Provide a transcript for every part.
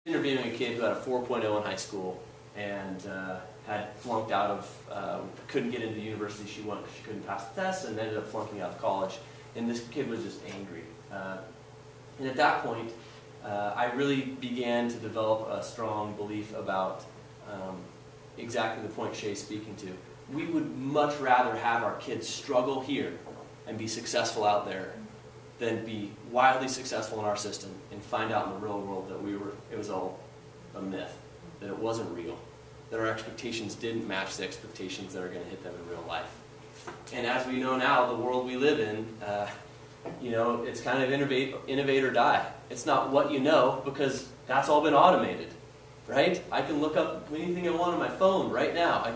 Interviewing a kid who had a 4.0 in high school and had flunked out of, couldn't get into the university she wanted because she couldn't pass the test, and ended up flunking out of college. And this kid was just angry. And at that point, I really began to develop a strong belief about exactly the point Shay's speaking to. We would much rather have our kids struggle here and be successful out there than be wildly successful in our system and find out in the real world that it was all a myth, that it wasn't real, that our expectations didn't match the expectations that are going to hit them in real life. And as we know now, the world we live in, it's kind of innovate or die. It's not what you know, because that's all been automated, right? I can look up anything I want on my phone right now.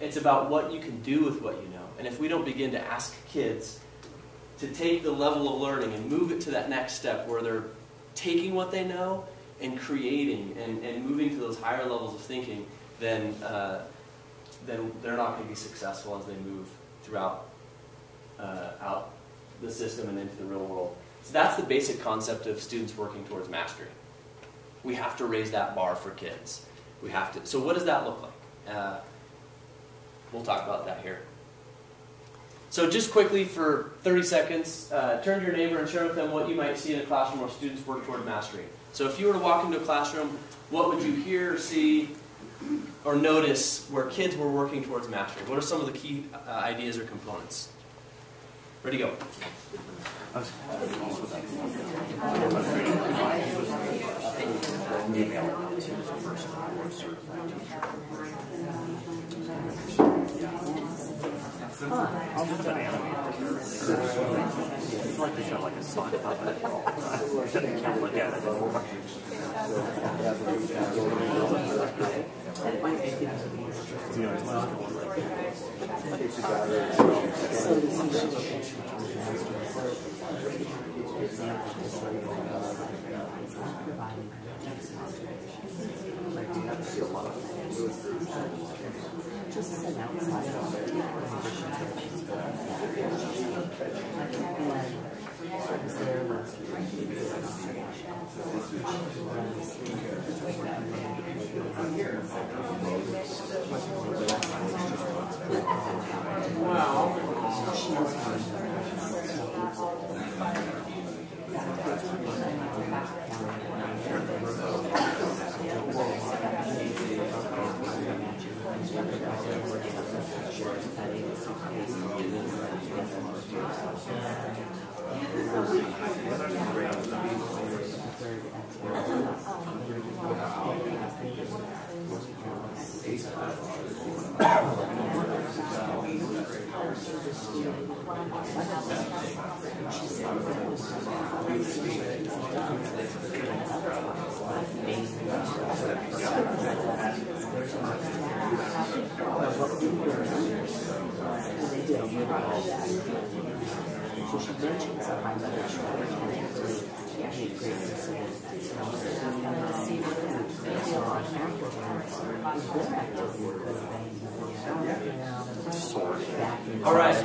It's about what you can do with what you know. And if we don't begin to ask kids to take the level of learning and move it to that next step where they're taking what they know and creating and moving to those higher levels of thinking, then they're not going to be successful as they move throughout out the system and into the real world. So that's the basic concept of students working towards mastery. We have to raise that bar for kids. We have to. So what does that look like? We'll talk about that here. So just quickly for 30 seconds, turn to your neighbor and share with them what you might see in a classroom where students work toward mastery. So if you were to walk into a classroom, what would you hear or see or notice where kids were working towards mastery? What are some of the key ideas or components? Ready, go. I'll just an animator. It's like they show like a sock puppet. You can't look at it. Just sit outside All right.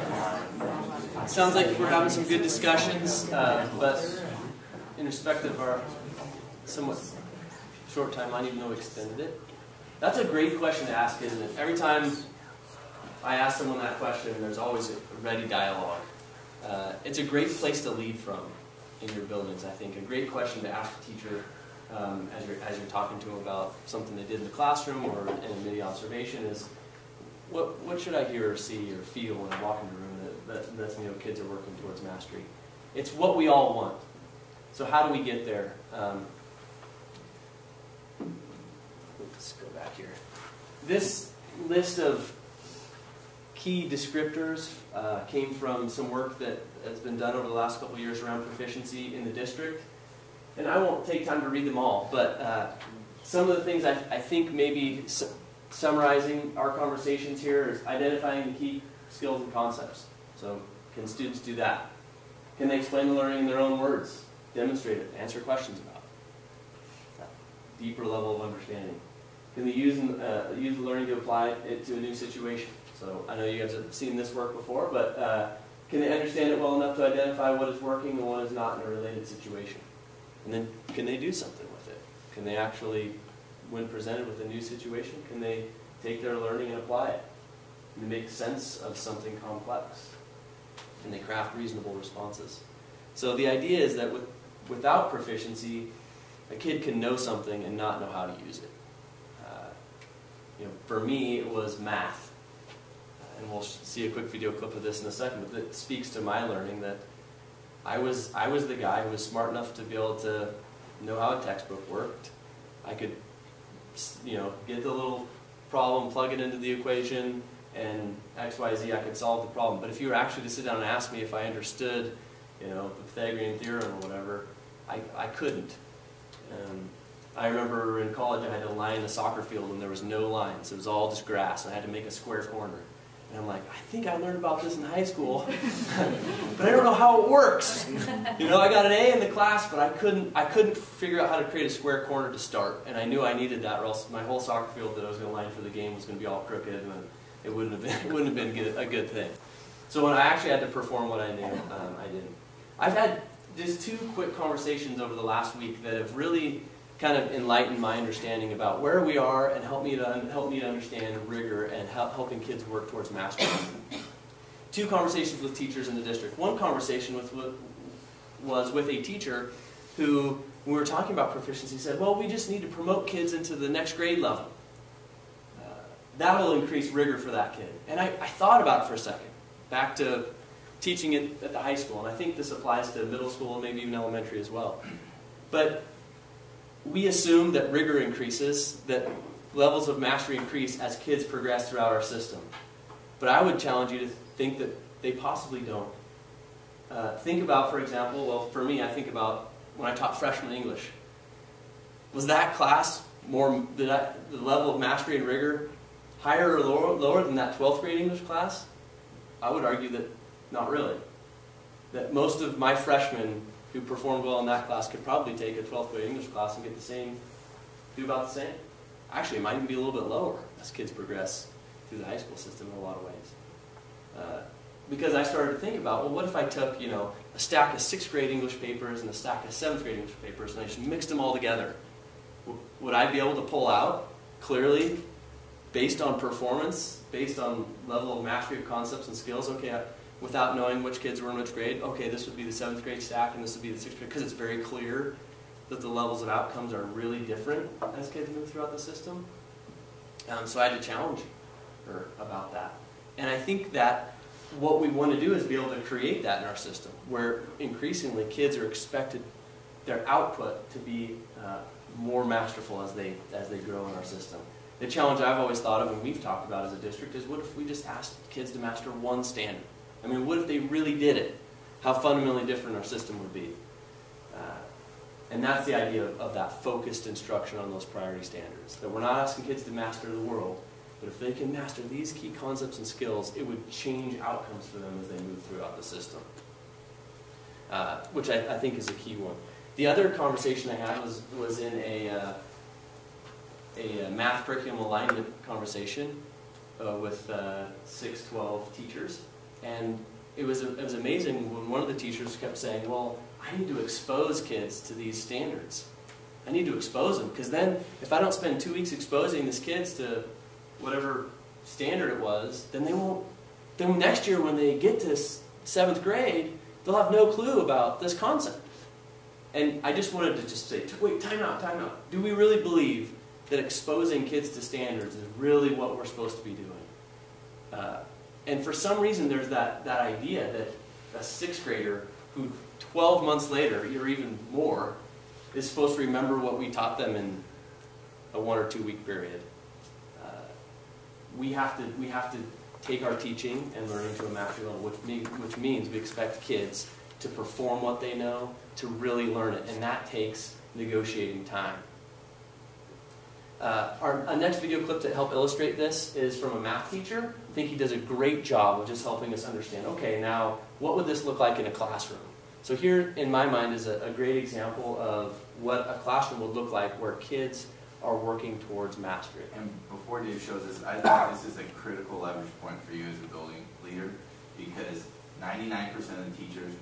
Sounds like we're having some good discussions, but in respect of our somewhat short timeline, even though we extended it, that's a great question to ask, isn't it? Every time I ask someone that question, there's always a ready dialogue. It's a great place to lead from in your buildings, I think. A great question to ask a teacher as you're talking to them about something they did in the classroom or in a mini observation is, what should I hear or see or feel when I walk into a room that lets me know kids are working towards mastery? It's what we all want. So how do we get there? Let's go back here. This list of key descriptors came from some work that has been done over the last couple of years around proficiency in the district. And I won't take time to read them all, but some of the things I think maybe summarizing our conversations here is identifying the key skills and concepts. So can students do that? Can they explain the learning in their own words? Demonstrate it, answer questions about it. That deeper level of understanding. Can they use the learning to apply it to a new situation? So I know you guys have seen this work before, but can they understand it well enough to identify what is working and what is not in a related situation? And then can they do something with it? Can they actually, when presented with a new situation, can they take their learning and apply it? Can they make sense of something complex? Can they craft reasonable responses? So the idea is that without proficiency, a kid can know something and not know how to use it. For me, it was math. And we'll see a quick video clip of this in a second, but it speaks to my learning that I was the guy who was smart enough to be able to know how a textbook worked. I could, get the little problem, plug it into the equation, and X, Y, Z, I could solve the problem. But if you were actually to sit down and ask me if I understood, the Pythagorean theorem or whatever, I couldn't. I remember in college I had to line the soccer field and there was no lines. It was all just grass. I had to make a square corner. And I'm like, I think I learned about this in high school, but I don't know how it works. I got an A in the class, but I couldn't figure out how to create a square corner to start. And I knew I needed that, or else my whole soccer field that I was going to line for the game was going to be all crooked, and it wouldn't have been a good thing. So when I actually had to perform what I knew, I didn't. I've had just 2 quick conversations over the last week that have really kind of enlightened my understanding about where we are and help me to understand rigor and helping kids work towards mastery. 2 conversations with teachers in the district. One conversation was with a teacher who, when we were talking about proficiency, said, well, we just need to promote kids into the next grade level. That will increase rigor for that kid. And I thought about it for a second, back to teaching it at the high school, and I think this applies to middle school and maybe even elementary as well. But we assume that rigor increases, that levels of mastery increase as kids progress throughout our system. But I would challenge you to think that they possibly don't. Think about, for example, well, for me, I think about when I taught freshman English. Was that class the level of mastery and rigor higher or lower than that 12th grade English class? I would argue that not really. That most of my freshmen who performed well in that class could probably take a 12th grade English class and do about the same. Actually, it might even be a little bit lower as kids progress through the high school system in a lot of ways. Because I started to think about, well, what if I took, a stack of 6th grade English papers and a stack of 7th grade English papers and I just mixed them all together? Would I be able to pull out clearly, based on performance, based on level of mastery of concepts and skills, okay, without knowing which kids were in which grade, okay, this would be the 7th grade stack and this would be the 6th grade, because it's very clear that the levels of outcomes are really different as kids move throughout the system. So I had to challenge her about that. And I think that what we want to do is be able to create that in our system, where increasingly kids are expected their output to be more masterful as they grow in our system. The challenge I've always thought of and we've talked about as a district is, what if we just asked kids to master one standard? I mean, what if they really did it? How fundamentally different our system would be. And that's the idea of that focused instruction on those priority standards. That we're not asking kids to master the world, but if they can master these key concepts and skills, it would change outcomes for them as they move throughout the system. Which I think is a key one. The other conversation I had was in a math curriculum alignment conversation with 6-12 teachers. And it was amazing when one of the teachers kept saying, well, I need to expose kids to these standards. I need to expose them, because then if I don't spend 2 weeks exposing these kids to whatever standard it was, then then next year when they get to 7th grade, they'll have no clue about this concept. And I just wanted to just say, wait, time out. Do we really believe that exposing kids to standards is really what we're supposed to be doing? And for some reason, there's that idea that a 6th grader who 12 months later, or even more, is supposed to remember what we taught them in a 1 or 2 week period. We have to take our teaching and learning to a mastery level, which means we expect kids to perform what they know, to really learn it, and that takes negotiating time. Our next video clip to help illustrate this is from a math teacher. I think he does a great job of just helping us understand, okay, now, what would this look like in a classroom? So here, in my mind, is a great example of what a classroom would look like where kids are working towards mastery. And before Dave shows this, I think this is a critical leverage point for you as a building leader, because 99% of the teachers